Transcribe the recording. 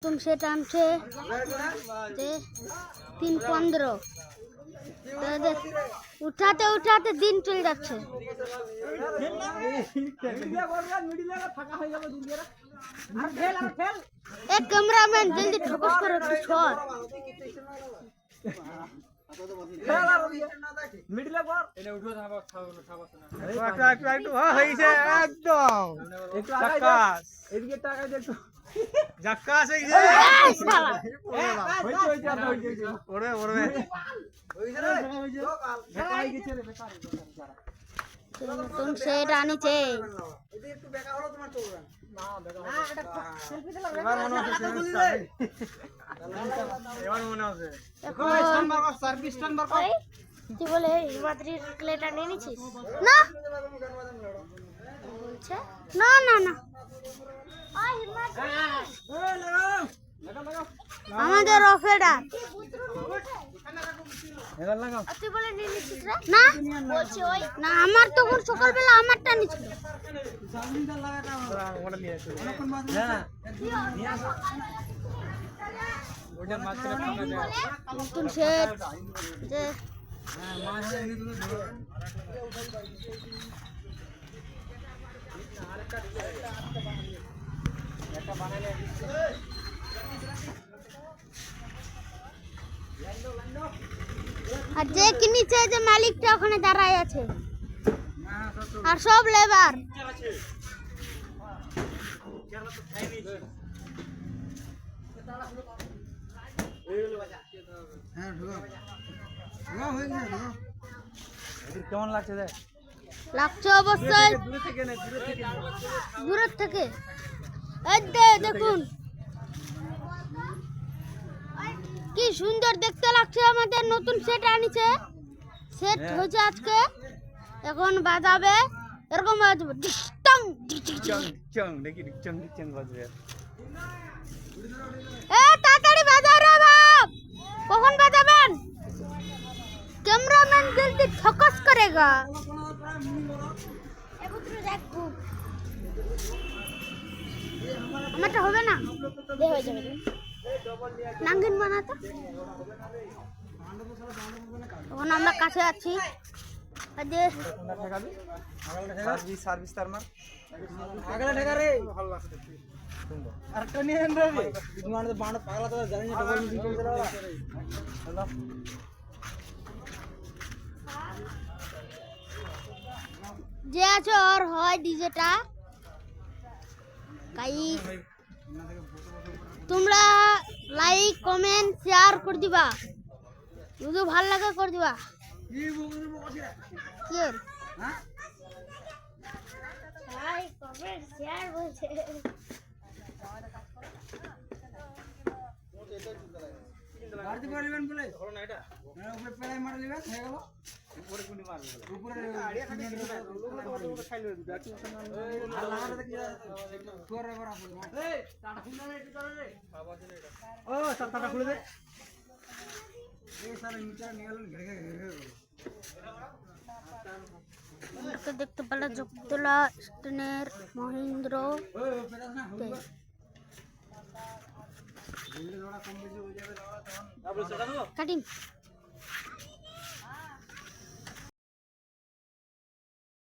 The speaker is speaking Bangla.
নতুন সেট আনছে 3:15 উঠাতে উঠাতে দিন চলে যাচ্ছে। এক ক্যামেরাম্যান জলদি ফোকাস করো একটু শট। মিডলে কর এটা উঠো থাকো থাকো না একটু হইছে একদম একটু জাক্কাস এদিকে টাকা দে একটু জাক্কাস হইছে হইছে ওরে ওরে হইছে রে বেকার হই গেছে রে বেকার নতুন সেট আনিছে। এদিকে একটু বেকার হলো তোমার চলবে না বেকার এটা সেলফি দিলা এবার মনে হচ্ছে এবার মনে হচ্ছে এখন স্ট্যান্ড বার কর সার্ভিস স্ট্যান্ড বার কর তুই বলে হিমাদ্রির ক্লেটা নিয়ে নিছিস না বলছে না না না আমাদের অফেডা এবার লাগাও তুই বলে নিয়ে নিছিস রে না বলছি ওই না আমার তো কোন সকালবেলা আমারটা নিছিল জামিনদার লাগাটা ওটা নিয়ে আসো অনেকক্ষণ বাদ হ্যাঁ নিয়ে আসো ওটা মাঝখানে ফোনটা দে নতুন সেট যে হ্যাঁ মাছ এনে তো ধরো একটা বানালে আর যে কিনেছে যে মালিকটা ওখানে দাঁড়ায় আছে আর সব লেবার হ্যাঁ ঢুকো ঢুকো হয়ে গেছে ঢুকো কেমন লাগছে দেখ লাগছে অবশ্যই দূরে থেকে না দূরের থেকে এই দেখুন কি সুন্দর দেখতে লাগছে। আমাদের নতুন সেট আনিছে সেট হয়েছে আজকে এখন বাজাবে এরকম বাজবে ডিস্টং চং চং দেখি চং চং বাজবে তাড়াতাড়ি বাজাও রে বাপ কখন বাজাবেন ক্যামেরাম্যান জলদি ফোকাস করেগা আমারটা হবে না দে হয়ে যাবে নাঙ্গিন বানাতো এখন আমরা কাছে আছি সার্ভিস সার্ভিস তার মার আগলা ঠেকা রে ভালো লাগছে আরেকটা নিয়ে আন রে বিমান তো বাণ পাগলা তো জানি না ডবল মিশিং করে দাও হ্যালো যে আছে আর হয় ডিজেটা কাই তোমরা লাইক কমেন্ট শেয়ার করে দিবা যদি ভালো লাগে করে দিবা কি বলবো বসে কি হ্যাঁ লাইক কমেন্ট শেয়ার বলছে গাড়ি পারবেন বলে হলো না এটা না উপরে পেলাই মার লিবা হয়ে গেল উপরে কোনি মারবে উপরে আড়িয়া খালি লোক খাইলো বাকি আর লাগাতে কি তোর এবার আপনি এই টাটা খুলে রে এটা রে ও টাটা খুলে দে এই সারা মিটার নিয়ে গেলেন ঘেরে ঘেরে তো দেখতে পেলে জগতলা স্টেনের মহেন্দ্র ওই পেরাস না হবে দিল্লি ধরা কম বেশি হয়ে যাবে তখন কাটিম